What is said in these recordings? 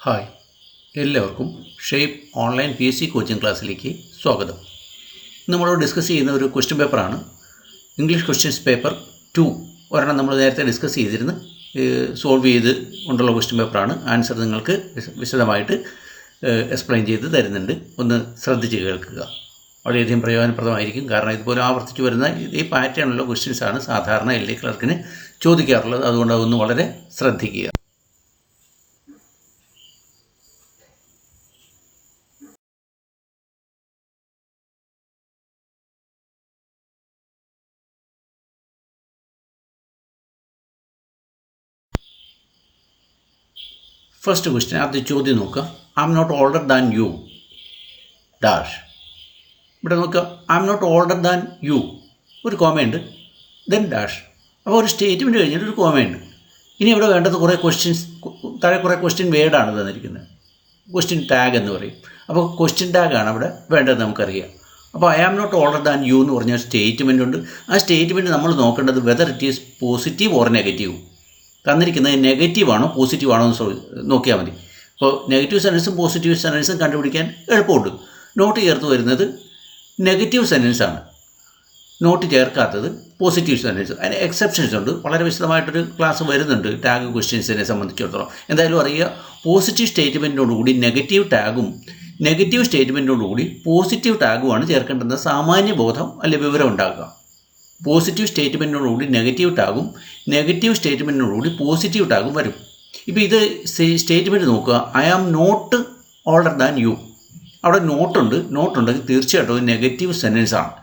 Hi, എല്ലാവർക്കും shape online PSC coaching ക്ലാസ്സിലേക്ക് സ്വാഗതം. നമ്മളോട് ഡിസ്കസ് ചെയ്യുന്ന ഒരു ക്വസ്റ്റ്യൻ പേപ്പറാണ് ഇംഗ്ലീഷ് ക്വസ്റ്റ്യൻസ് പേപ്പർ 2. ഒരെണ്ണം നമ്മൾ നേരത്തെ ഡിസ്കസ് ചെയ്തിരുന്നു, സോൾവ് ചെയ്ത് കൊണ്ടുള്ള ക്വസ്റ്റ്യൻ പേപ്പറാണ്. ആൻസർ നിങ്ങൾക്ക് വിശദമായിട്ട് എക്സ്പ്ലെയിൻ ചെയ്ത് തരുന്നുണ്ട്. ഒന്ന് ശ്രദ്ധിച്ച് കേൾക്കുക, വളരെയധികം പ്രയോജനപ്രദമായിരിക്കും. കാരണം ഇതുപോലെ ആവർത്തിച്ച് വരുന്ന ഈ പാറ്റേണുള്ള ക്വസ്റ്റ്യൻസാണ് സാധാരണ LA ക്ലർക്കിന് ചോദിക്കാറുള്ളത്. അതുകൊണ്ട് അതൊന്ന് വളരെ ശ്രദ്ധിക്കുക. ഫസ്റ്റ് ക്വസ്റ്റ്യൻ, ആദ്യ ചോദ്യം നോക്കുക. I am not older than you dash. ഇവിടെ നോക്കുക, I am not older than you, ഒരു കോമയുണ്ട്, ദെൻ ഡാഷ്. അപ്പോൾ ഒരു സ്റ്റേറ്റ്മെൻറ്റ് കഴിഞ്ഞിട്ട് ഒരു കോമയുണ്ട്. ഇനി ഇവിടെ വേണ്ടത് കുറേ ക്വസ്റ്റ്യൻസ്, താഴെ കുറേ ക്വസ്റ്റ്യൻ വേർഡാണ് തന്നിരിക്കുന്നത്. ക്വസ്റ്റ്യൻ ടാഗ് എന്ന് പറയും. അപ്പോൾ ക്വസ്റ്റ്യൻ ടാഗാണ് അവിടെ വേണ്ടത്, നമുക്കറിയാം. അപ്പോൾ I am not older than you എന്ന് പറഞ്ഞ സ്റ്റേറ്റ്മെൻ്റ് ഉണ്ട്. ആ സ്റ്റേറ്റ്മെൻറ്റ് നമ്മൾ നോക്കേണ്ടത് whether it is positive or negative. തന്നിരിക്കുന്നത് നെഗറ്റീവാണോ പോസിറ്റീവാണോ എന്ന് നോക്കിയാൽ മതി. അപ്പോൾ നെഗറ്റീവ് സെൻറ്റൻസും പോസിറ്റീവ് സെൻറ്റൻസും കണ്ടുപിടിക്കാൻ എളുപ്പമുണ്ട്. നോട്ട് ചേർത്ത് വരുന്നത് നെഗറ്റീവ് സെൻറ്റൻസാണ്, നോട്ട് ചേർക്കാത്തത് പോസിറ്റീവ് സെൻറ്റൻസ്. അതിന് എക്സെപ്ഷൻസ് ഉണ്ട്. വളരെ വിശദമായിട്ടൊരു ക്ലാസ് വരുന്നുണ്ട് ടാഗ് ക്വസ്റ്റ്യൻസിനെ സംബന്ധിച്ചിടത്തോളം. എന്തായാലും അറിയുക, പോസിറ്റീവ് സ്റ്റേറ്റ്മെൻറ്റിനോടുകൂടി നെഗറ്റീവ് ടാഗും നെഗറ്റീവ് സ്റ്റേറ്റ്മെൻറ്റിനോടുകൂടി പോസിറ്റീവ് ടാഗുമാണ് ചേർക്കേണ്ടത്. സാമാന്യ ബോധം അല്ലെങ്കിൽ വിവരം ഉണ്ടാക്കുക. പോസിറ്റീവ് സ്റ്റേറ്റ്മെൻറ്റിനോടുകൂടി നെഗറ്റീവ് ടാഗും നെഗറ്റീവ് സ്റ്റേറ്റ്മെൻറ്റിനോടുകൂടി പോസിറ്റീവ് ടാഗും വരും. ഇപ്പോൾ ഇത് സ്റ്റേറ്റ്മെൻറ്റ് നോക്കുക, I am not older than you. അവിടെ നോട്ടുണ്ടെങ്കിൽ തീർച്ചയായിട്ടും ഒരു നെഗറ്റീവ് സെൻറ്റൻസ് ആണ്.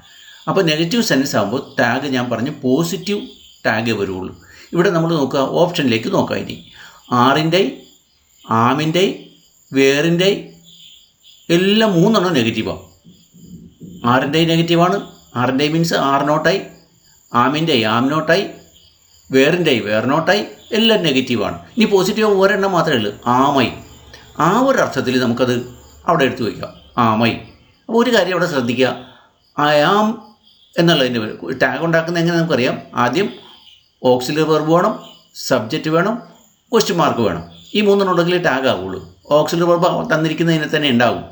അപ്പോൾ നെഗറ്റീവ് സെൻറ്റൻസ് ആകുമ്പോൾ ടാഗ് ഞാൻ പറഞ്ഞു പോസിറ്റീവ് ടാഗേ വരുള്ളൂ. ഇവിടെ നമ്മൾ നോക്കുക, ഓപ്ഷനിലേക്ക് നോക്കുക. ഇനി ആറിൻ്റെ, ആമിൻ്റെ, വേറിൻ്റെ എല്ലാം മൂന്നെണ്ണം നെഗറ്റീവാണ്. ആറിൻ്റെ നെഗറ്റീവാണ്. ആറിൻ്റെ മീൻസ് ആർ നോട്ടായി, ആമിൻ്റെ ആം നോട്ടായി, വേറിൻ്റെ വേർ നോട്ടായി, എല്ലാം നെഗറ്റീവാണ്. ഇനി പോസിറ്റീവ് ഒരെണ്ണം മാത്രമേ ഉള്ളൂ, ആമൈ. ആ ഒരു അർത്ഥത്തിൽ നമുക്കത് അവിടെ എടുത്തു വയ്ക്കാം, ആമൈ. അപ്പോൾ ഒരു കാര്യം അവിടെ ശ്രദ്ധിക്കുക, ഐ ആം എന്നുള്ളതിൻ്റെ ടാഗ് ഉണ്ടാക്കുന്നത് എങ്ങനെ നമുക്കറിയാം. ആദ്യം ഓക്സിലറി വെർബ് വേണം, സബ്ജക്റ്റ് വേണം, ക്വസ്റ്റ്യൻ മാർക്ക് വേണം. ഈ മൂന്നെണ്ണം ഉണ്ടെങ്കിൽ ടാഗ് ആവുള്ളൂ. ഓക്സിലറി വെർബ് തന്നിരിക്കുന്നതിനെ തന്നെ ഉണ്ടാകും.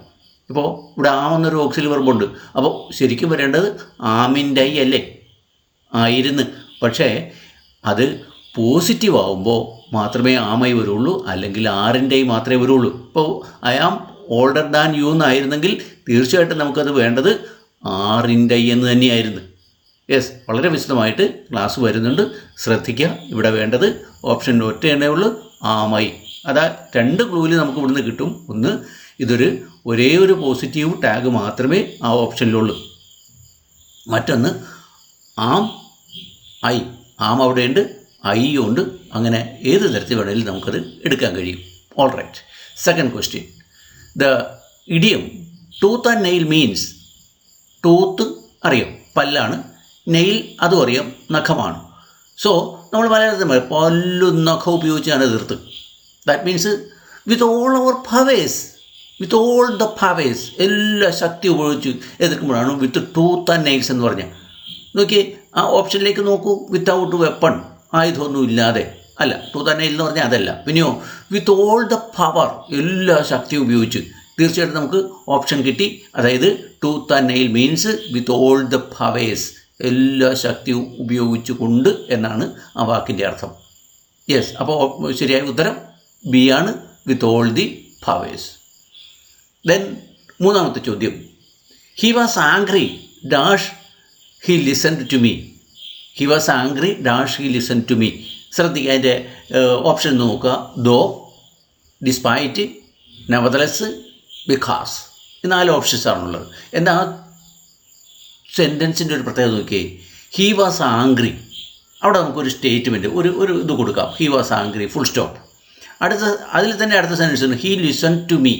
ഇപ്പോൾ ഇവിടെ ആമെന്നൊരു ഓക്സിലറി വെർബുണ്ട്. അപ്പോൾ ശരിക്കും വരേണ്ടത് ആമിൻ്റെ അല്ലേ, ആയിരുന്നു. പക്ഷേ അത് പോസിറ്റീവ് ആവുമ്പോൾ മാത്രമേ ആമൈ വരുള്ളൂ, അല്ലെങ്കിൽ ആറിൻ്റെ മാത്രമേ വരുള്ളൂ. ഇപ്പോൾ I am older than you എന്നായിരുന്നെങ്കിൽ തീർച്ചയായിട്ടും നമുക്കത് വേണ്ടത് ആറിൻ്റെ എന്ന് തന്നെയായിരുന്നു. യെസ്, വളരെ വിശദമായിട്ട് ക്ലാസ് വരുന്നുണ്ട്, ശ്രദ്ധിക്കുക. ഇവിടെ വേണ്ടത് ഓപ്ഷൻ ഒറ്റ എണ്ണേ ഉള്ളൂ, ആമൈ. അതാ രണ്ട് ക്ലൂവിൽ നമുക്ക് ഇവിടുന്ന് കിട്ടും. ഒന്ന്, ഇതൊരു ഒരേ ഒരു പോസിറ്റീവ് ടാഗ് മാത്രമേ ആ ഓപ്ഷനിലുള്ളൂ. മറ്റൊന്ന് ആം, ഐ. ആം അവിടെയുണ്ട്, ഐ ഉണ്ട്. അങ്ങനെ ഏത് തരത്തിൽ വേണമെങ്കിലും നമുക്കത് എടുക്കാൻ കഴിയും. All right. Second question, the idiom tooth and nail means. Tooth അറിയാം, പല്ലാണ്. നെയിൽ അതും അറിയാം, നഖമാണ്. സോ നമ്മൾ മലയാളത്തിൽ പറയും പല്ലും നഖം ഉപയോഗിച്ചാണ് എതിർത്ത്. That means with all our powers, with all the powers, എല്ലാ ശക്തി ഉപയോഗിച്ച് എതിർക്കുമ്പോഴാണ് വിത്ത് ടൂത്ത് ആൻഡ് നെയിൽസ് എന്ന് പറഞ്ഞാൽ. നോക്കി ആ ഓപ്ഷനിലേക്ക് നോക്കൂ, വിത്തൗട്ട് വെപ്പൺ, ആയുധമൊന്നും ഇല്ലാതെ. അല്ല, ടൂത്ത് ആൻഡ് നെയിൽ എന്ന് പറഞ്ഞാൽ അതല്ല. പിന്നെയോ വിത്ത് ഓൾ ദ പവർ, എല്ലാ ശക്തിയും ഉപയോഗിച്ച്. തീർച്ചയായിട്ടും നമുക്ക് ഓപ്ഷൻ കിട്ടി. അതായത് tooth and nail means with all the powers, എല്ലാ ശക്തിയും ഉപയോഗിച്ചു കൊണ്ട് എന്നാണ് ആ വാക്കിൻ്റെ അർത്ഥം. യെസ്, അപ്പോൾ ശരിയായ ഉത്തരം ബി ആണ്, with all the powers. Then മൂന്നാമത്തെ ചോദ്യം, he was angry dash he listened to me. He was angry dash he listened to me. ശ്രദ്ധിക്കുക, അതിൻ്റെ ഓപ്ഷൻ നോക്കുക. Though, despite, nevertheless, because. ഈ 4 ഓപ്ഷൻസാണുള്ളത്. എന്താ സെൻറ്റൻസിൻ്റെ ഒരു പ്രത്യേകത നോക്കിയേ. ഹി വാസ് ആംഗ്രി, അവിടെ നമുക്കൊരു സ്റ്റേറ്റ്മെൻറ്റ്, ഒരു ഇത് കൊടുക്കാം. He was angry, full stop. അതിൽ തന്നെ അടുത്ത സെൻറ്റൻസ് ഉണ്ട്, ഹി ലിസൺ ടു മീ.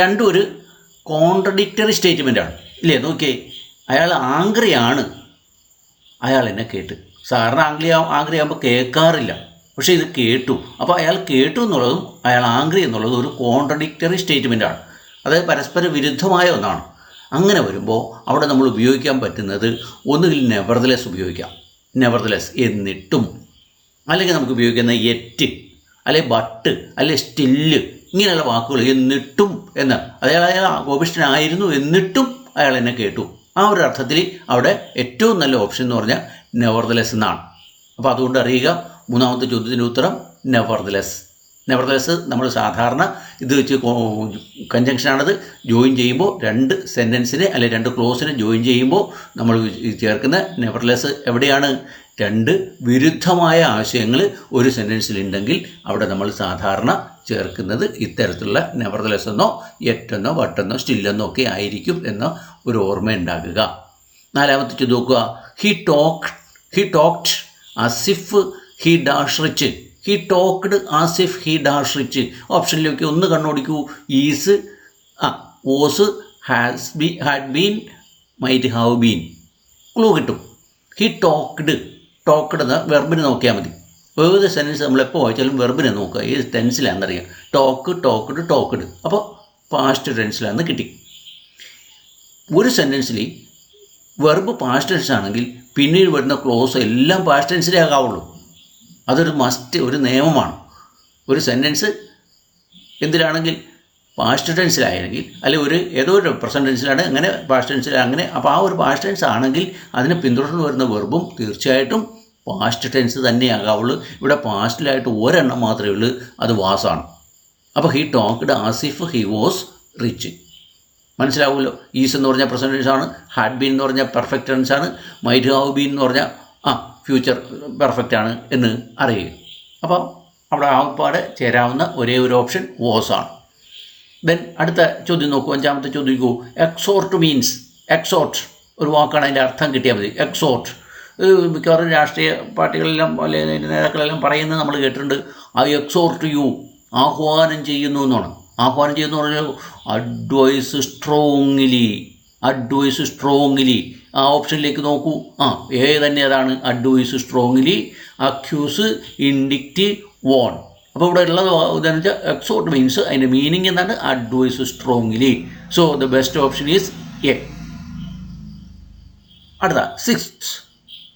രണ്ടും ഒരു കോൺട്രഡിക്റ്ററി സ്റ്റേറ്റ്മെൻറ്റാണ് ഇല്ലേ. നോക്കിയേ, അയാൾ ആംഗ്രിയാണ്, അയാൾ എന്നെ കേട്ട്. സാറിന് ആംഗ്രി ആകുമ്പോൾ കേൾക്കാറില്ല, പക്ഷേ ഇത് കേട്ടു. അപ്പോൾ അയാൾ കേട്ടു എന്നുള്ളതും അയാൾ ആംഗ്രി എന്നുള്ളതും ഒരു കോൺട്രഡിക്റ്ററി സ്റ്റേറ്റ്മെൻറ്റാണ്. അതായത് പരസ്പര വിരുദ്ധമായ ഒന്നാണ്. അങ്ങനെ വരുമ്പോൾ അവിടെ നമ്മൾ ഉപയോഗിക്കാൻ പറ്റുന്നത് ഒന്നുകിൽ നെവർദലെസ് ഉപയോഗിക്കാം, നെവർദലെസ് എന്നിട്ടും, അല്ലെങ്കിൽ നമുക്ക് ഉപയോഗിക്കുന്ന യെറ്റ്, അല്ലെ ബട്ട്, അല്ലെ സ്റ്റില്ല്, ഇങ്ങനെയുള്ള വാക്കുകൾ എന്നിട്ടും എന്ന് അയാൾ കോപിഷ്ഠനായിരുന്നു എന്നിട്ടും അയാൾ എന്നെ കേട്ടു. ആ ഒരു അർത്ഥത്തിൽ അവിടെ ഏറ്റവും നല്ല ഓപ്ഷൻ എന്ന് പറഞ്ഞാൽ നെവർദലെസ് എന്നാണ്. അപ്പോൾ അതുകൊണ്ട് അറിയുക, മൂന്നാമത്തെ ചോദ്യത്തിൻ്റെ ഉത്തരം നെവർദലെസ്. നെവർദലെസ് നമ്മൾ സാധാരണ ഇത് വെച്ച് കൺജങ്ഷനാണത്. ജോയിൻ ചെയ്യുമ്പോൾ രണ്ട് സെൻറ്റൻസിനെ അല്ലെങ്കിൽ രണ്ട് ക്ലോസിനെ ജോയിൻ ചെയ്യുമ്പോൾ നമ്മൾ ചേർക്കുന്ന നെവർദലെസ് എവിടെയാണ്? രണ്ട് വിരുദ്ധമായ ആശയങ്ങൾ ഒരു സെൻറ്റൻസിലുണ്ടെങ്കിൽ അവിടെ നമ്മൾ സാധാരണ ചേർക്കുന്നത് ഇത്തരത്തിലുള്ള നെവർദലെസ് എന്നോ യെറ്റെന്നോ വട്ടെന്നോ സ്റ്റില്ലെന്നോ ഒക്കെ ആയിരിക്കും എന്ന ഒരു ഓർമ്മ ഉണ്ടാക്കുക. നാലാമത്തെ ചോദ്യം നോക്കുക. He talked as if he dash rich. He talked as if he dash rich. ഓപ്ഷനിലേക്ക് ഒന്ന് കണ്ണോടിക്കൂ. Is, was, had been, might have been. Clue കിട്ടും. ഹി ടോക്ഡ് എന്ന വെർബിനെ നോക്കിയാൽ മതി. ഏത് സെൻറ്റൻസ് നമ്മളെപ്പോൾ വായിച്ചാലും വെർബിനെ നോക്കുക, ഏത് ടെൻസിലാണെന്നറിയാം. ടോക്ക്ഡ് അപ്പോൾ പാസ്റ്റ് ടെൻസിലാണെന്ന് കിട്ടി. ഒരു സെൻറ്റൻസിൽ വെർബ് പാസ്റ്റ് ടെൻസ് ആണെങ്കിൽ പിന്നീട് വരുന്ന ക്ലോസ് എല്ലാം പാസ്റ്റ് ടെൻസിലേ ആകാവുള്ളൂ. അതൊരു മസ്റ്റ്, ഒരു നിയമമാണ്. ഒരു സെൻറ്റൻസ് എന്തിലാണെങ്കിൽ പാസ്റ്റ് ടെൻസിലായെങ്കിൽ അല്ലെങ്കിൽ ഏതോ ഒരു പ്രസൻറ്റ് ടെൻസിലാണ്, അങ്ങനെ പാസ്റ്റ് ടെൻസിലാണ്, അങ്ങനെ. അപ്പോൾ ആ ഒരു പാസ്റ്റ് ടെൻസ് ആണെങ്കിൽ അതിനെ പിന്തുടർന്ന് വരുന്ന വെർബും തീർച്ചയായിട്ടും പാസ്റ്റ് ടെൻസ് തന്നെയാകാവുള്ളൂ. ഇവിടെ പാസ്റ്റിലായിട്ട് ഒരെണ്ണം മാത്രമേ ഉള്ളൂ, അത് വാസാണ്. അപ്പോൾ he talked as if he was rich. മനസ്സിലാവുമല്ലോ. ഈസ് എന്ന് പറഞ്ഞാൽ പ്രസൻറ്റ് ടെൻസ് ആണ്, ഹാഡ് ബീൻ എന്ന് പറഞ്ഞാൽ പെർഫെക്റ്റ് ടെൻസ് ആണ്, മൈറ്റ് ഹാവ് ബീൻ എന്ന് പറഞ്ഞാൽ ഫ്യൂച്ചർ പെർഫെക്റ്റ് ആണ് എന്ന് അറിയുക. അപ്പോൾ അവിടെ ആകപ്പാടെ ചേരാവുന്ന ഒരേ ഒരു ഓപ്ഷൻ വാസ് ആണ്. ദെൻ അടുത്ത ചോദ്യം നോക്കൂ. അഞ്ചാമത്തെ ചോദ്യം നോക്കൂ. Exhort means. എക്സോർട്ട് ഒരു വാക്കാണ്, അതിൻ്റെ അർത്ഥം കിട്ടിയാൽ മതി. എക്സോർട്ട് മിക്കവാറും രാഷ്ട്രീയ പാർട്ടികളെല്ലാം അല്ലെങ്കിൽ നേതാക്കളെല്ലാം പറയുന്നത് നമ്മൾ കേട്ടിട്ടുണ്ട്. ഐ എക്സോർട്ട് യു, ആഹ്വാനം ചെയ്യുന്നു എന്നാണ്. ആഹ്വാനം ചെയ്യുന്നു പറഞ്ഞാൽ അഡ്വൈസ് സ്ട്രോങ്ലി. ആ ഓപ്ഷനിലേക്ക് നോക്കൂ. തന്നെ അതാണ് advise strongly, accuse, indict, warn. അപ്പോൾ ഇവിടെ ഉള്ളത് എന്താണെന്ന് വെച്ചാൽ എക്സോർട്ട് മീൻസ് അതിൻ്റെ മീനിങ് എന്താണ്? Advise strongly. So the best option is A. അടുത്ത sixth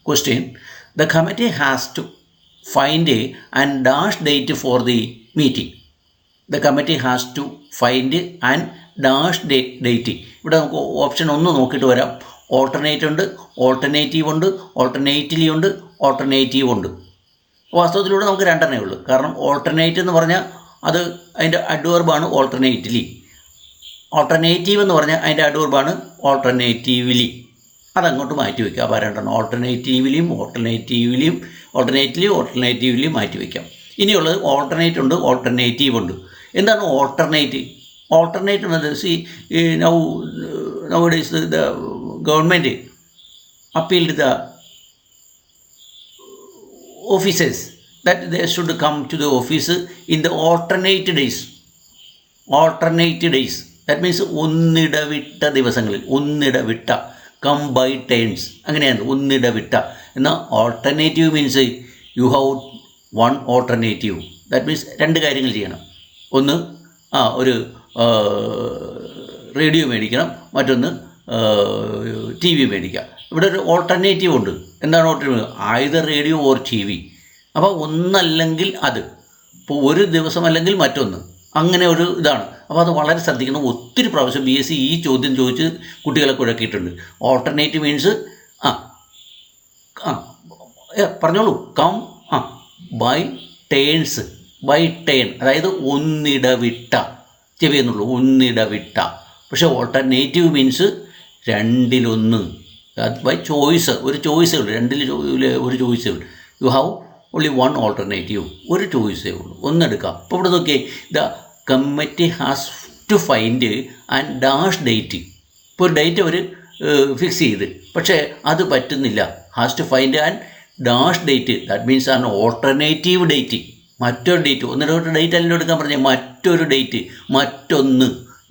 question. The committee has to find and dash date for the meeting. The committee has to find and dash date. ഇവിടെ നമുക്ക് option ഒന്ന് നോക്കിയിട്ട് വരാം. Alternate ഉണ്ട്, alternative ഉണ്ട്, alternately ഉണ്ട്, alternative ഉണ്ട്. വാസ്തവത്തിലൂടെ നമുക്ക് രണ്ടെണ്ണേ ഉള്ളൂ. കാരണം ഓൾട്ടർനേറ്റ് എന്ന് പറഞ്ഞാൽ അത് അതിൻ്റെ അഡ്വർബാണ് ഓൾട്ടർനേറ്റ്ലി. ഓൾട്ടർനേറ്റീവ് എന്ന് പറഞ്ഞാൽ അതിൻ്റെ അഡ്വർബാണ് ഓൾട്ടർനേറ്റീവ്ലി. അതങ്ങോട്ട് മാറ്റി വയ്ക്കുക. അപ്പോൾ രണ്ടെണ്ണം ഓൾട്ടർനേറ്റീവ്ലിയും ഓൾട്ടർനേറ്റീവ്ലിയും മാറ്റി വയ്ക്കാം. ഇനിയുള്ളത് ഓൾട്ടർനേറ്റ് ഉണ്ട്, ഓൾട്ടർനേറ്റീവ് ഉണ്ട്. എന്താണ് ഓൾട്ടർനേറ്റ്? ഓൾട്ടർനേറ്റ് എന്നത് nowadays the government appealed the officers that they should come to the office in the alternate days. That means ഒന്നിടവിട്ട ദിവസങ്ങളിൽ, കം ബൈ ടേൺസ്, അങ്ങനെയാണ് ഒന്നിടവിട്ട. എന്നാൽ alternative means you have one alternative. That means രണ്ട് കാര്യങ്ങൾ ചെയ്യണം. ഒന്ന് ഒരു റേഡിയോ മേടിക്കണം, മറ്റൊന്ന് TV മേടിക്കുക. ഇവിടെ ഒരു ഓൾട്ടർനേറ്റീവ് ഉണ്ട്. എന്താണ് ഓൾട്ടർനേറ്റീവ്? ആയുധ റേഡിയോ ഓർ TV. അപ്പോൾ ഒന്നല്ലെങ്കിൽ അത്, ഇപ്പോൾ ഒരു ദിവസം അല്ലെങ്കിൽ മറ്റൊന്ന്, അങ്ങനെ ഒരു ഇതാണ്. അപ്പോൾ അത് വളരെ ശ്രദ്ധിക്കണം. ഒത്തിരി പ്രാവശ്യം BSc ഈ ചോദ്യം ചോദിച്ച് കുട്ടികളെ കുഴക്കിയിട്ടുണ്ട്. ഓൾട്ടർനേറ്റീവ് മീൻസ് പറഞ്ഞോളൂ. കം ബൈ ടേൺസ്, അതായത് ഒന്നിടവിട്ട, ചെവിയെന്നുള്ളൂ, ഒന്നിടവിട്ട. പക്ഷേ ഓൾട്ടർനേറ്റീവ് മീൻസ് രണ്ടിലൊന്ന്, ബൈ ചോയ്സ്. ഒരു ചോയ്സേ ഉള്ളൂ, ഒരു ചോയ്സേ ഉള്ളൂ. You have only one alternative, ഒരു ചോയ്സേ ഉള്ളൂ, ഒന്നെടുക്കാം. അപ്പോൾ ഇവിടെ നോക്കിയേ, the committee has to find and dash date. ഇപ്പോൾ ഒരു ഡേറ്റ് അവർ ഫിക്സ് ചെയ്ത്, പക്ഷേ അത് പറ്റുന്നില്ല. Has to find and dash date, that means ആണ് ഓൾട്ടർനേറ്റീവ് ഡേറ്റ്. മറ്റൊരു ഡേറ്റ്, ഒന്നിടവിട്ട ഡേറ്റ് അല്ല എടുക്കാൻ പറഞ്ഞാൽ മറ്റൊരു ഡേറ്റ്, മറ്റൊന്ന്,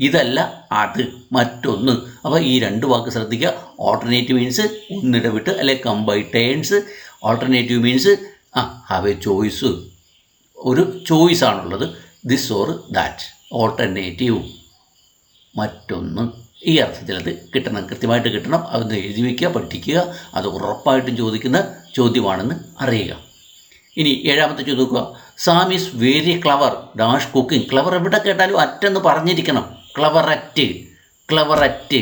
ഇതല്ല അത്, മറ്റൊന്ന്. അപ്പോൾ ഈ രണ്ട് വാക്ക് ശ്രദ്ധിക്കുക. ഓൾട്ടർനേറ്റീവ് മീൻസ് ഒന്നിടവിട്ട് അല്ലെ come by turns. Alternative means have a choice, ഒരു ചോയ്സാണുള്ളത്. ദിസ് ഓർ ദാറ്റ്, ഓൾട്ടർനേറ്റീവ്, മറ്റൊന്ന്. ഈ അർത്ഥത്തിൽ അത് കിട്ടണം, കൃത്യമായിട്ട് കിട്ടണം. അതൊന്ന് എഴുതി വയ്ക്കുക, പഠിക്കുക. അത് ഉറപ്പായിട്ടും ചോദിക്കുന്ന ചോദ്യമാണെന്ന് അറിയുക. ഇനി ഏഴാമത്തെ ചോദ്യം നോക്കുക. Sam is very clever dash cooking. Clever എവിടെ കേട്ടാലും അറ്റെന്ന് പറഞ്ഞിരിക്കണം. ക്ലവററ്റ്, ക്ലവററ്റ്,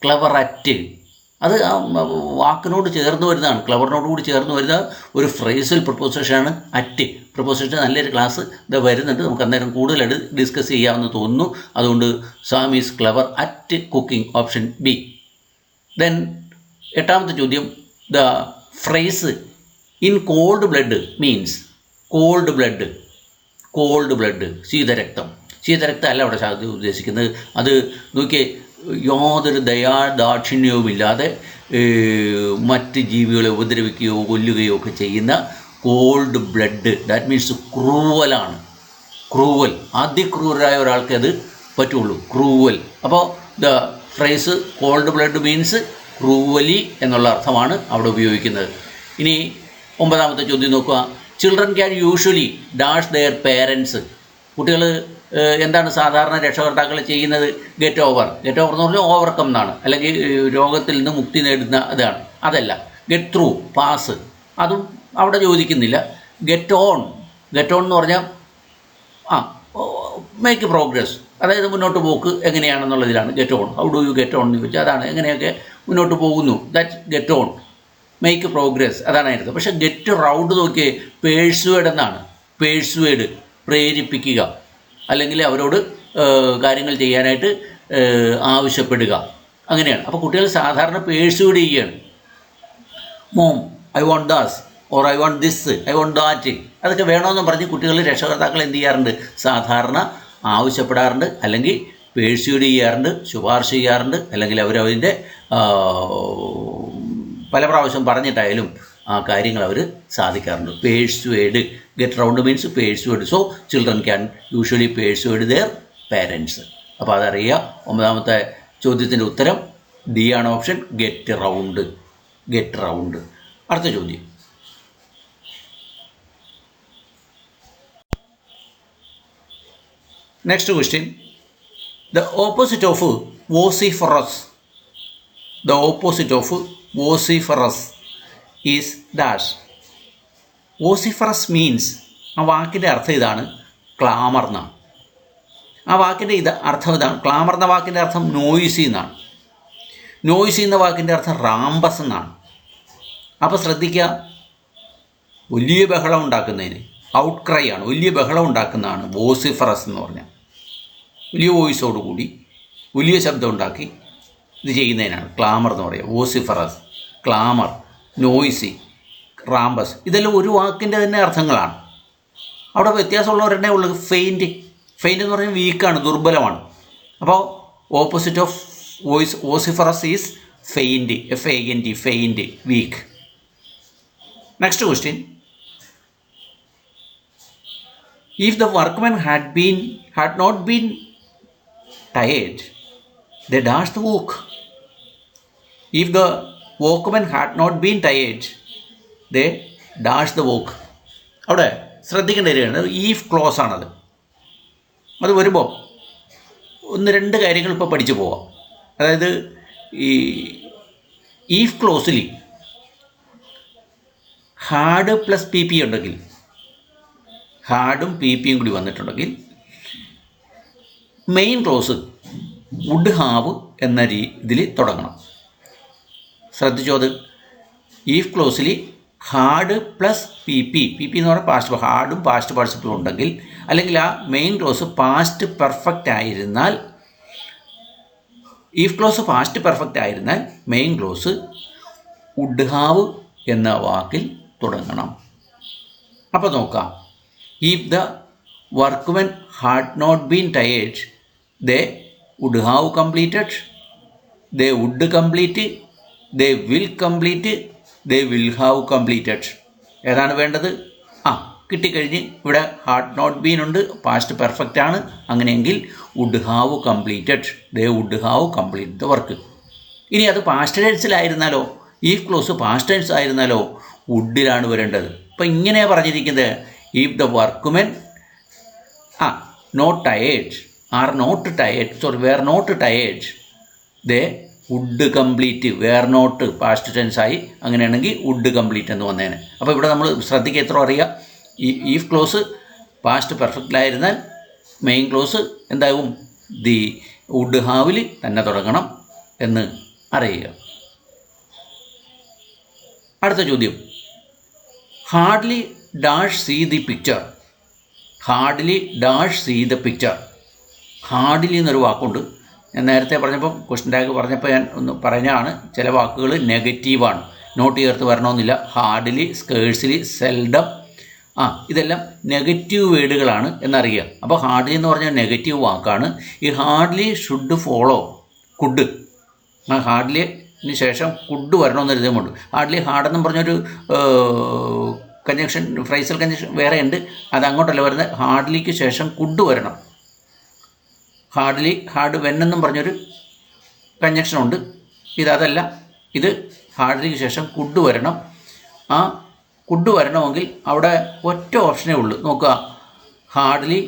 ക്ലവററ്റ്. അത് ആ വാക്കിനോട് ചേർന്ന് വരുന്നതാണ്, ക്ലവറിനോട് കൂടി ചേർന്ന് വരുന്ന ഒരു ഫ്രേസൽ പ്രൊപ്പോസിഷനാണ് അറ്റ്. പ്രൊപ്പോസിഷൻ നല്ലൊരു ക്ലാസ് ഇത് വരുന്നുണ്ട്, നമുക്ക് അന്നേരം കൂടുതലായിട്ട് ഡിസ്കസ് ചെയ്യാമെന്ന് തോന്നുന്നു. അതുകൊണ്ട് Sam is clever at cooking, option B. Then എട്ടാമത്തെ ചോദ്യം, the phrase in cold blood means. Cold blood, cold blood ശീതരക്തം. ശീതരക്തം അല്ല അവിടെ ഉദ്ദേശിക്കുന്നത്. അത് നോക്കിയേ, യാതൊരു ദാക്ഷിണ്യവുമില്ലാതെ മറ്റ് ജീവികളെ ഉപദ്രവിക്കുകയോ കൊല്ലുകയോ ഒക്കെ ചെയ്യുന്ന കോൾഡ് ബ്ലഡ്. ദാറ്റ് മീൻസ് ക്രൂവലാണ്. ക്രൂവൽ, അതിക്രൂരായ ഒരാൾക്ക് അത് പറ്റുള്ളൂ, ക്രൂവൽ. അപ്പോൾ the phrase cold blood means cruelly എന്നുള്ള അർത്ഥമാണ് അവിടെ ഉപയോഗിക്കുന്നത്. ഇനി ഒമ്പതാമത്തെ ചോദ്യം നോക്കുക. Children can usually dash their parents. കുട്ടികൾ എന്താണ് സാധാരണ രക്ഷകർത്താക്കൾ ചെയ്യുന്നത്? Get over. ഗെറ്റ് ഓവർ എന്ന് പറഞ്ഞാൽ ഓവർകം എന്നാണ്, അല്ലെങ്കിൽ രോഗത്തിൽ നിന്ന് മുക്തി നേടുന്ന ഇതാണ്. അതല്ല. ഗെറ്റ് ത്രൂ, പാസ്, അതും അവിടെ ചോദിക്കുന്നില്ല. Get on. ഗെറ്റ് ഓൺ എന്ന് പറഞ്ഞാൽ മേക്ക് പ്രോഗ്രസ്, അതായത് മുന്നോട്ട് പോക്ക് എങ്ങനെയാണെന്നുള്ളതിലാണ് get on. How do you get on എന്ന് ചോദിച്ചാൽ അതാണ്, എങ്ങനെയൊക്കെ മുന്നോട്ട് പോകുന്നു, that get on. Make progress അതാണ് അതിനകത്ത്. പക്ഷേ ഗെറ്റ് റൗണ്ട് നോക്കിയേ, പേഴ്സുവേഡ് എന്നാണ്. പേഴ്സുവേഡ്, പ്രേരിപ്പിക്കുക, അല്ലെങ്കിൽ അവരോട് കാര്യങ്ങൾ ചെയ്യാനായിട്ട് ആവശ്യപ്പെടുക, അങ്ങനെയാണ്. അപ്പോൾ കുട്ടികൾ സാധാരണ പേഴ്സുവേഡ് ചെയ്യുകയാണ്. Mom I want those, or I want this, I want that, അതൊക്കെ വേണമെന്ന് പറഞ്ഞ് കുട്ടികൾ രക്ഷകർത്താക്കൾ എന്ത് ചെയ്യാറുണ്ട്? സാധാരണ ആവശ്യപ്പെടാറുണ്ട്, അല്ലെങ്കിൽ പേഴ്സ്യൂഡ് ചെയ്യാറുണ്ട്, ശുപാർശ ചെയ്യാറുണ്ട്, അല്ലെങ്കിൽ അവരതിൻ്റെ പല പ്രാവശ്യം പറഞ്ഞിട്ടായാലും ആ കാര്യങ്ങൾ അവർ സാധിക്കാറുണ്ട്. Persuade, get round means persuade. So children can usually persuade their parents. അപ്പോൾ അതറിയുക. ഒമ്പതാമത്തെ ചോദ്യത്തിൻ്റെ ഉത്തരം ഡി ആണ് option, get round. Get round. അടുത്ത ചോദ്യം. Next question. The opposite of vociferous. The opposite of vociferous is dash. vociferous means, ആ വാക്കിൻ്റെ അർത്ഥം ഇതാണ്, ക്ലാമർ എന്നാണ്. ആ വാക്കിൻ്റെ അർത്ഥം ഇതാണ്. ക്ലാമർ എന്ന വാക്കിൻ്റെ അർത്ഥം നോയിസി എന്നാണ്. നോയിസി എന്ന വാക്കിൻ്റെ അർത്ഥം റാംബസ് എന്നാണ്. അപ്പോൾ ശ്രദ്ധിക്കുക, വലിയ ബഹളം ഉണ്ടാക്കുന്നതിന് ഔട്ട് ക്രൈ ആണ്, വലിയ ബഹളം ഉണ്ടാക്കുന്നതാണ് വോസിഫറസ് എന്ന് പറഞ്ഞാൽ. വലിയ വോയിസോട് കൂടി വലിയ ശബ്ദം ഉണ്ടാക്കി ഇത് ചെയ്യുന്നതിനാണ് ക്ലാമർ എന്ന് പറയുക. വോസിഫറസ്, ക്ലാമർ, നോയ്സി, റാംബസ്, ഇതെല്ലാം ഒരു വാക്കിൻ്റെ തന്നെ അർത്ഥങ്ങളാണ്. അവിടെ വ്യത്യാസമുള്ളവരെന്നെ ഉള്ളത് ഫെയിൻറ്റ്. ഫെയിൻറ്റ് എന്ന് പറഞ്ഞാൽ വീക്കാണ്, ദുർബലമാണ്. അപ്പോൾ opposite of vociferous is faint, FAINT, faint, weak. Next question. If the workmen had not been tired, they dashed the work. If the workmen had not been tired, they dashed the work. അവിടെ ശ്രദ്ധിക്കേണ്ട കാര്യമാണ്, if close ആണത്. അത് വരുമ്പോൾ ഒന്ന് രണ്ട് കാര്യങ്ങൾ ഇപ്പോൾ പഠിച്ചു പോവാം. അതായത് ഈ ഈഫ് ക്ലോസിൽ ഹാഡ് പ്ലസ് PP ഉണ്ടെങ്കിൽ, ഹാഡും PPയും കൂടി വന്നിട്ടുണ്ടെങ്കിൽ മെയിൻ ക്ലോസ് വുഡ് ഹാവ് എന്ന ഇതിൽ തുടങ്ങണം. ശ്രദ്ധിച്ചോ? അത് ഈഫ് ക്ലോസിൽ ഹാഡ് പ്ലസ് PP എന്ന് പറഞ്ഞാൽ പാസ്റ്റ്, ഹാഡും പാസ്റ്റ് പാർട്ടിസിപ്പിളും ഉണ്ടെങ്കിൽ, അല്ലെങ്കിൽ ആ മെയിൻ ക്ലോസ് പാസ്റ്റ് പെർഫെക്റ്റ് ആയിരുന്നാൽ, ഈഫ് ക്ലോസ് പാസ്റ്റ് പെർഫെക്റ്റ് ആയിരുന്നാൽ മെയിൻ ക്ലോസ് വുഡ് ഹാവ് എന്ന വാക്കിൽ തുടങ്ങണം. അപ്പോൾ നോക്കാം. If the workmen had not been tired, they would have completed, they would complete, they will complete, they will have completed. ഏതാണ് വേണ്ടത്? കിട്ടിക്കഴിഞ്ഞ് ഇവിടെ ഹാഡ് നോട്ട് ബീൻ ഉണ്ട്, പാസ്റ്റ് പെർഫെക്റ്റ് ആണ്. അങ്ങനെയെങ്കിൽ would have completed, they would have complete the work. ഇനി അത് past ടെൻസിലായിരുന്നാലോ, ഈഫ് ക്ലോസ് പാസ്റ്റ് ടെൻസ് ആയിരുന്നാലോ വുഡിലാണ് വരേണ്ടത്. അപ്പോൾ ഇങ്ങനെയാണ് പറഞ്ഞിരിക്കുന്നത്. If the workmen not tired, are not tired, sorry, were not tired, they would complete. were not past tense ആയി, അങ്ങനെയാണെങ്കിൽ would complete എന്ന് വന്നേനെ. അപ്പോൾ ഇവിടെ നമ്മൾ ശ്രദ്ധിക്കുക, എത്ര അറിയാം, ഈഫ് ക്ലോസ് പാസ്റ്റ് പെർഫെക്റ്റിലായിരുന്നാൽ മെയിൻ ക്ലോസ് എന്താകും? ദി വുഡ് ഹാവിൽ തന്നെ തുടങ്ങണം എന്ന് അറിയുക. അടുത്ത ചോദ്യം, hardly dash see the picture. Hardly dash see the picture. Hardly എന്നൊരു വാക്കുണ്ട്. ഞാൻ നേരത്തെ പറഞ്ഞപ്പോൾ ക്വസ്റ്റ്യൻ ടാഗ് പറഞ്ഞപ്പോൾ ഞാൻ ഒന്ന് പറഞ്ഞാണ്, ചില വാക്കുകൾ നെഗറ്റീവാണ്, നോട്ട് ചേർത്ത് വരണമെന്നില്ല. ഹാർഡ്ലി, സ്കേഴ്സ്ലി, സെൽഡം, ഇതെല്ലാം നെഗറ്റീവ് വേർഡുകളാണ് എന്നറിയുക. അപ്പോൾ ഹാർഡ്ലി എന്ന് പറഞ്ഞാൽ നെഗറ്റീവ് വാക്കാണ്. ഈ ഹാർഡ്ലി ഷുഡ് ഫോളോ കുഡ്. ഹാർഡ്ലിന് ശേഷം കുഡ് വരണമെന്ന് എഴുതുന്നുണ്ട്. ഹാർഡ്ലി ഹാർഡെന്നും പറഞ്ഞൊരു കഞ്ചക്ഷൻ, ഫ്രൈസൽ കഞ്ചക്ഷൻ വേറെ ഉണ്ട്, അത് അങ്ങോട്ടല്ല വരുന്നത്. ഹാർഡ്ലിക്ക് ശേഷം കുഡ് വരണം. ഹാർഡ്ലി ഹാർഡ് വെന്നെന്നും പറഞ്ഞൊരു കഞ്ചക്ഷനുണ്ട്. ഇതല്ല, ഇത് ഹാർഡ്ലിക്ക് ശേഷം കുഡ് വരണം. ആ കുഡ് വരണമെങ്കിൽ അവിടെ ഒറ്റ ഓപ്ഷനേ ഉള്ളൂ. നോക്കുക, hardly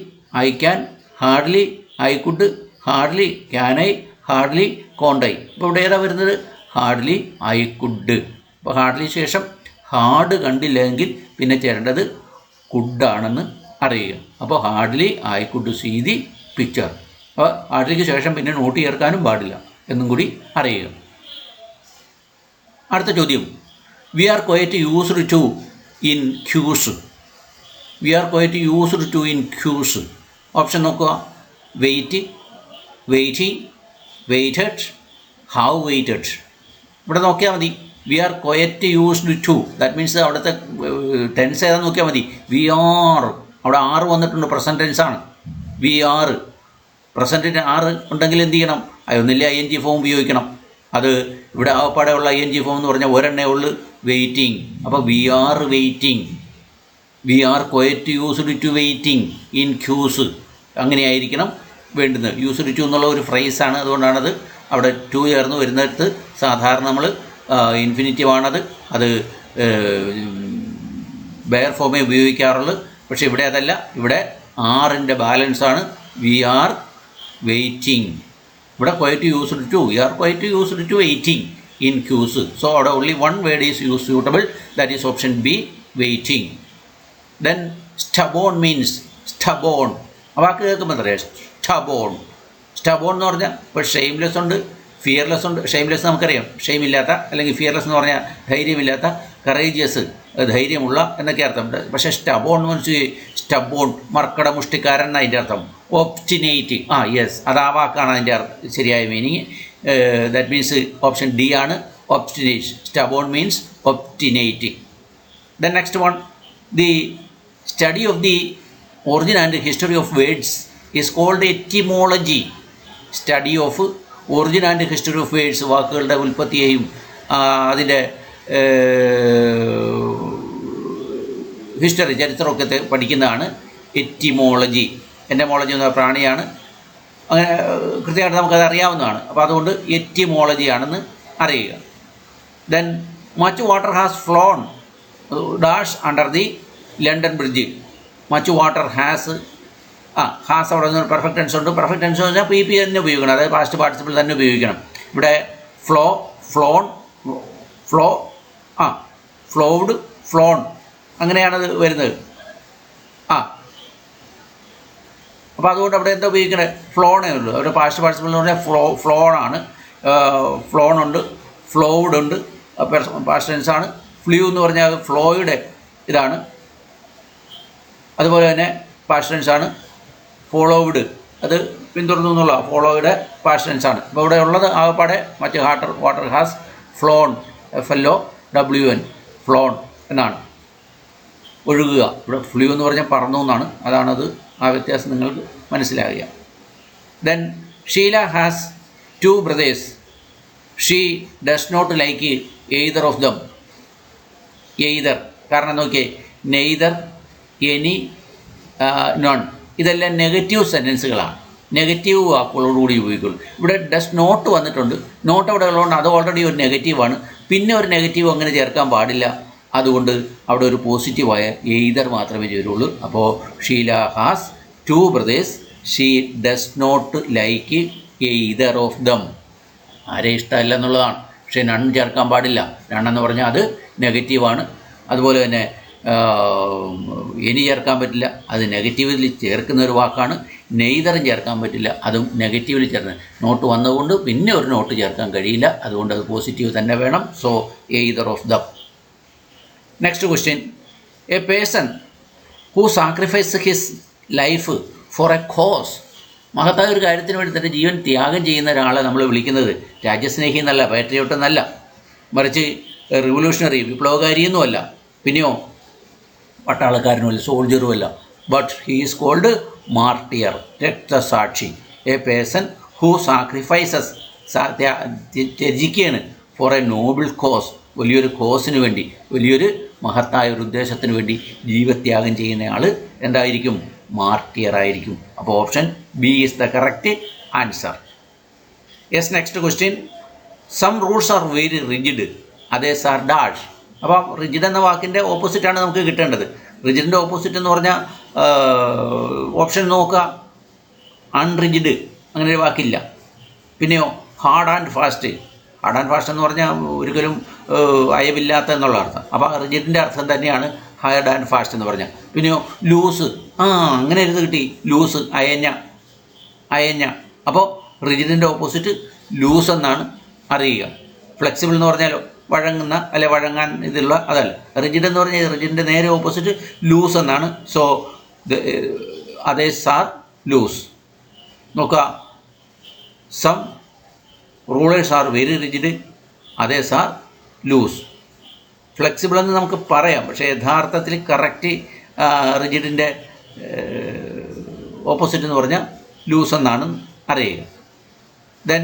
I can, hardly I could, hardly can I, hardly could I. ഇപ്പോൾ ഇവിടെ ഏതാ വരുന്നത്? Hardly I could. അപ്പോൾ ഹാർഡ്ലി ശേഷം ഹാർഡ് കണ്ടില്ലെങ്കിൽ പിന്നെ ചേരേണ്ടത് കുഡാണെന്ന് അറിയുക. അപ്പോൾ hardly I could see the picture. അപ്പോൾ ഹാർഡ്ലിക്ക് ശേഷം പിന്നെ നോട്ട് ചേർക്കാനും പാടില്ല എന്നും കൂടി അറിയുക. അടുത്ത ചോദ്യം, we are quite used to in queues. We are quite used to in queues. Option നോക്കുക, wait, waiting, waited, how waited. ഇവിടെ നോക്കിയാൽ മതി, we are quite used to, that means അവിടുത്തെ ടെൻസ് ഏതാണെന്ന് നോക്കിയാൽ മതി. വി ആർ, അവിടെ ആറ് വന്നിട്ടുണ്ട്, പ്രസൻറ്റ് ടെൻസാണ്. വി ആർ, പ്രസൻറ്റിന് ആറ് ഉണ്ടെങ്കിൽ എന്ത് ചെയ്യണം? അതൊന്നില്ല, ഐ എൻ ജി ഫോം ഉപയോഗിക്കണം. അത് ഇവിടെ ആവപ്പാടെ ഉള്ള ഐ എൻ ജി ഫോം എന്ന് പറഞ്ഞാൽ ഒരെണ്ണേ ഉള്ളു, വെയിറ്റിംഗ്. അപ്പോൾ we are waiting, we are quite used to waiting in queues. അങ്ങനെയായിരിക്കണം വേണ്ടുന്നത്. യൂസ്ഡ് ടു എന്നുള്ള ഒരു ഫ്രേസാണ്, അതുകൊണ്ടാണത് അവിടെ ടു ചേർന്ന് വരുന്നിടത്ത് സാധാരണ നമ്മൾ ഇൻഫിനിറ്റീവാണത്, അത് ബെയർ ഫോമേ ഉപയോഗിക്കാറുള്ളൂ. പക്ഷേ ഇവിടെ അതല്ല, ഇവിടെ ആറിൻ്റെ ബാലൻസാണ്. We are waiting. ഇവിടെ quite used to, we are quite used to waiting in queues. So അവിടെ only one word is used suitable, that is option B, waiting. Then stubborn means, stubborn, ആ വാക്ക് കേൾക്കുമ്പോൾ പറയാം, stubborn. stubborn എന്ന് പറഞ്ഞാൽ ഇപ്പോൾ Shameless ഉണ്ട്, fearless ഉണ്ട്. Shameless നമുക്കറിയാം, ഷെയിം ഇല്ലാത്ത, അല്ലെങ്കിൽ ഫിയർലെസ് എന്ന് പറഞ്ഞാൽ ധൈര്യമില്ലാത്ത, കറേജിയസ് ധൈര്യമുള്ള എന്നൊക്കെ അർത്ഥമുണ്ട്. പക്ഷേ stubborn മീൻസ് stubborn, മർക്കട മുഷ്ടിക്കാരൻ എന്ന് അതിൻ്റെ അർത്ഥം. ഒബ്സ്റ്റിനേറ്റ്, യെസ്, അത് ആ വാക്കാണ് അതിൻ്റെ ശരിയായ meaning. That means option D ആണ്, obstinate. stubborn means obstinate. Then next one, the study of the origin and history of words is called etymology. Study of origin and history of words, വാക്കുകളുടെ ഉൽപ്പത്തിയെയും അതിൻ്റെ history, ചരിത്രമൊക്കെ പഠിക്കുന്നതാണ് etymology. എൻ്റമോളജി എന്ന പ്രാണിയാണ്, അങ്ങനെ കൃത്യമായിട്ട് നമുക്കത് അറിയാവുന്നതാണ്. അപ്പോൾ അതുകൊണ്ട് എറ്റിമോളജി ആണെന്ന് അറിയുക. Then much water has flown dash under the London bridge. Much water has, has അവിടെ നിന്ന് പെർഫെക്റ്റ് ടെൻസ് ഉണ്ട്. പെർഫെക്റ്റ് ടെൻസ് എന്ന് പറഞ്ഞാൽ പി തന്നെ ഉപയോഗിക്കണം, അതായത് പാസ്റ്റ് പാർട്ടിസിപ്പിൾ തന്നെ ഉപയോഗിക്കണം. ഇവിടെ flow, flown, flow, flowed, flown, അങ്ങനെയാണത് വരുന്നത്. അപ്പോൾ അതുകൊണ്ട് അവിടെ എന്താ ഉപയോഗിക്കണത്? ഫ്ലോണേ ഉള്ളൂ. അവിടെ പാസ്റ്റ് പാർട്ടിസിപ്പിൾ എന്ന് പറഞ്ഞാൽ ഫ്ലോണാണ്. ഫ്ലോണുണ്ട്, ഫ്ലോഡ് ഉണ്ട്, പാസ്റ്റ് ടെൻസാണ്. ഫ്ലൂ എന്ന് പറഞ്ഞാൽ ഫ്ലോയുടെ ഇതാണ്, അതുപോലെ തന്നെ പാസ്റ്റ് ടെൻസാണ്. ഫോളോവിഡ്, അത് പിന്തുടർന്നു എന്നുള്ള ഫോളോയുടെ പാസ്റ്റ് ടെൻസാണ്. അപ്പോൾ ഇവിടെ ഉള്ളത് ആകപ്പാടെ മറ്റ് water has flown, FLOWN, flown എന്നാണ്, ഒഴുകുക. ഇവിടെ ഫ്ലൂ എന്ന് പറഞ്ഞാൽ പറന്നു എന്നാണ്, അതാണത്, ആ വ്യത്യാസം നിങ്ങൾക്ക് മനസ്സിലാകുക. Then Sheila has 2 brothers. She does not like either of them. Either, കാരണം നോക്കിയേ, നെയ്തർ, എനി, നോൺ, ഇതെല്ലാം നെഗറ്റീവ് സെൻറ്റൻസുകളാണ്, നെഗറ്റീവ് വാക്കുകളോടുകൂടി ഉപയോഗിക്കുള്ളൂ. ഇവിടെ ഡസ് നോട്ട് വന്നിട്ടുണ്ട്, നോട്ട് അവിടെ ഉള്ളതുകൊണ്ട് അത് ഓൾറെഡി ഒരു നെഗറ്റീവാണ്, പിന്നെ ഒരു നെഗറ്റീവ് അങ്ങനെ ചേർക്കാൻ പാടില്ല. അതുകൊണ്ട് അവിടെ ഒരു പോസിറ്റീവായ എയ്തർ മാത്രമേ ചേരുള്ളൂ. അപ്പോൾ Sheela has 2 brothers. She does not like either of them. ആരെ ഇഷ്ടമല്ല എന്നുള്ളതാണ്, പക്ഷേ നൺ ചേർക്കാൻ പാടില്ല. നൺ എന്ന് പറഞ്ഞാൽ അത് നെഗറ്റീവാണ്. അതുപോലെ തന്നെ എനി ചേർക്കാൻ പറ്റില്ല, അത് നെഗറ്റീവിൽ ചേർക്കുന്ന ഒരു വാക്കാണ്. നെയ്തറും ചേർക്കാൻ പറ്റില്ല, അതും നെഗറ്റീവിൽ ചേർക്കുന്നത്. നോട്ട് വന്നതുകൊണ്ട് പിന്നെ ഒരു നോട്ട് ചേർക്കാൻ കഴിയില്ല, അതുകൊണ്ട് അത് പോസിറ്റീവ് തന്നെ വേണം. So either of the. Next question, a person who sacrifice his life for a cause. മഹത്തായ ഒരു കാര്യത്തിന് വേണ്ടി തൻ്റെ ജീവൻ ത്യാഗം ചെയ്യുന്ന ഒരാളെ നമ്മൾ വിളിക്കുന്നത് രാജ്യസ്നേഹി എന്നല്ല, പാട്രിയോട്ട് എന്നല്ല, മറിച്ച് റിവല്യൂഷണറി വിപ്ലവകാരിയൊന്നുമല്ല, പിന്നെയോ പട്ടാളക്കാരനുമല്ല, സോൾജറുമല്ല. But he is called martyr, രക്തസാക്ഷി. എ പേഴ്സൺ ഹൂ സാക്രിഫൈസസ്, ത്യജിക്കുകയാണ് ഫോർ എ നോബിൾ കോസ്, വലിയൊരു കോസിന് വേണ്ടി, വലിയൊരു മഹത്തായ ഒരു ഉദ്ദേശത്തിന് വേണ്ടി ജീവത്യാഗം ചെയ്യുന്നയാൾ എന്തായിരിക്കും? മാർട്ടിയർ ആയിരിക്കും. അപ്പോൾ option B is the correct answer. Yes, next question, some rules are very rigid, others are dash. അപ്പം റിജിഡ് എന്ന വാക്കിൻ്റെ ഓപ്പോസിറ്റാണ് നമുക്ക് കിട്ടേണ്ടത്. റിജിഡിൻ്റെ ഓപ്പോസിറ്റ് എന്ന് പറഞ്ഞാൽ ഓപ്ഷൻ നോക്കുക, അൺറിജിഡ്, അങ്ങനെ ഒരു വാക്കില്ല. പിന്നെയോ hard and fast. Hard and fast എന്ന് പറഞ്ഞാൽ ഒരിക്കലും അയവില്ലാത്ത എന്നുള്ള അർത്ഥം. അപ്പോൾ റിജിഡിൻ്റെ അർത്ഥം തന്നെയാണ് ഹാർഡ് ആൻഡ് ഫാസ്റ്റ് എന്ന് പറഞ്ഞാൽ. പിന്നെയോ ലൂസ്, അങ്ങനെ ഒരു കിട്ടി, ലൂസ്, അയഞ്ഞ. അപ്പോൾ റിജിഡിൻ്റെ ഓപ്പോസിറ്റ് ലൂസ് എന്നാണ് അറിയുക. ഫ്ലെക്സിബിൾ എന്ന് പറഞ്ഞാലോ വഴങ്ങുന്ന, അല്ലെ വഴങ്ങാൻ ഇതുള്ള, അതല്ല. റിജിഡ് എന്ന് പറഞ്ഞാൽ റിജിഡിൻ്റെ നേരെ ഓപ്പോസിറ്റ് ലൂസ് എന്നാണ്. So others are loose. നോക്കുക, some rulers are very rigid, others are loose. Flexible എന്ന് നമുക്ക് പറയാം, പക്ഷേ യഥാർത്ഥത്തിൽ കറക്റ്റ് റിജിഡിൻ്റെ ഓപ്പോസിറ്റ് എന്ന് പറഞ്ഞാൽ ലൂസ് എന്നാണ് അറിയുക. Then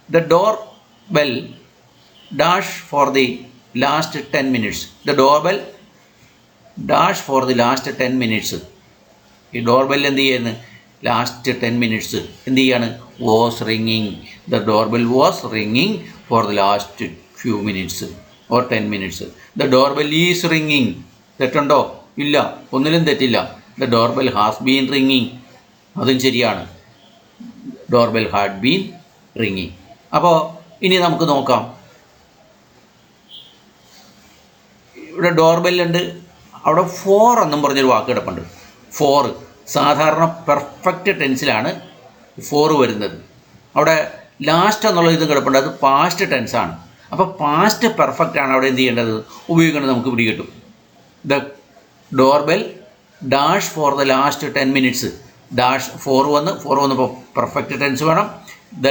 the door bell dash for the last 10 minutes. The door bell dash for the last 10 minutes. ഈ ഡോർ ബെൽ എന്ത് ചെയ്യുന്നു? ലാസ്റ്റ് 10 minutes എന്ത് ചെയ്യാണ്? വാസ് റിങ്ങിങ്. ദ ഡോർ ബെൽ വാസ് റിങ്ങിങ് for the last few minutes or 10 minutes. The door bell is റിങ്ങിങ്. തെറ്റുണ്ടോ? ഇല്ല, ഒന്നിലും തെറ്റില്ല. The door bell has been റിങ്ങിങ്, അതും ശരിയാണ്. Door bell had been റിങ്ങിങ്. അപ്പോൾ ഇനി നമുക്ക് നോക്കാം. ഇവിടെ ഡോർ ബെല്ലുണ്ട്, അവിടെ ഫോർ എന്നും പറഞ്ഞൊരു വാക്ക് കിടപ്പുണ്ട്. ഫോർ സാധാരണ പെർഫെക്റ്റ് ടെൻസിലാണ് ഫോർ വരുന്നത്. അവിടെ ലാസ്റ്റ് എന്നുള്ള ഇതും കിടപ്പുണ്ട്, അത് പാസ്റ്റ് ടെൻസാണ്. അപ്പോൾ പാസ്റ്റ് പെർഫെക്റ്റ് ആണ് അവിടെ എന്ത് ചെയ്യേണ്ടത്? ഉപയോഗിക്കേണ്ടത് നമുക്ക് പിടികിട്ടും. The door bell dash for the last 10 minutes. Dash for വന്നപ്പോൾ പെർഫെക്റ്റ് ടെൻസ് വേണം. ദ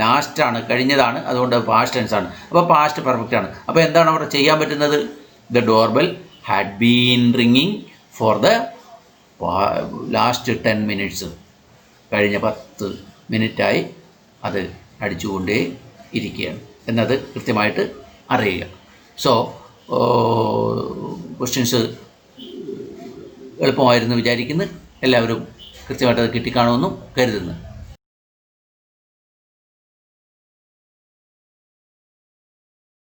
ലാസ്റ്റ് ആണ്, കഴിഞ്ഞതാണ്, അതുകൊണ്ട് പാസ്റ്റ് ടെൻസ് ആണ്. അപ്പോൾ പാസ്റ്റ് പെർഫെക്റ്റ് ആണ്. അപ്പോൾ എന്താണ് അവിടെ ചെയ്യാൻ പറ്റുന്നത്? The door bell had been റിങ്ങിങ് ഫോർ ദ ലാസ്റ്റ് 10 minutes. കഴിഞ്ഞ 10 മിനിറ്റായി അത് അടിച്ചുകൊണ്ടേ ഇരിക്കുകയാണ് എന്നത് കൃത്യമായിട്ട് അറിയുക. സോ ക്വസ്റ്റ്യൻസ് എളുപ്പമായിരുന്നു വിചാരിക്കുന്നു. എല്ലാവരും കൃത്യമായിട്ട് അത് കിട്ടിക്കാണുമെന്നും കരുതുന്നു.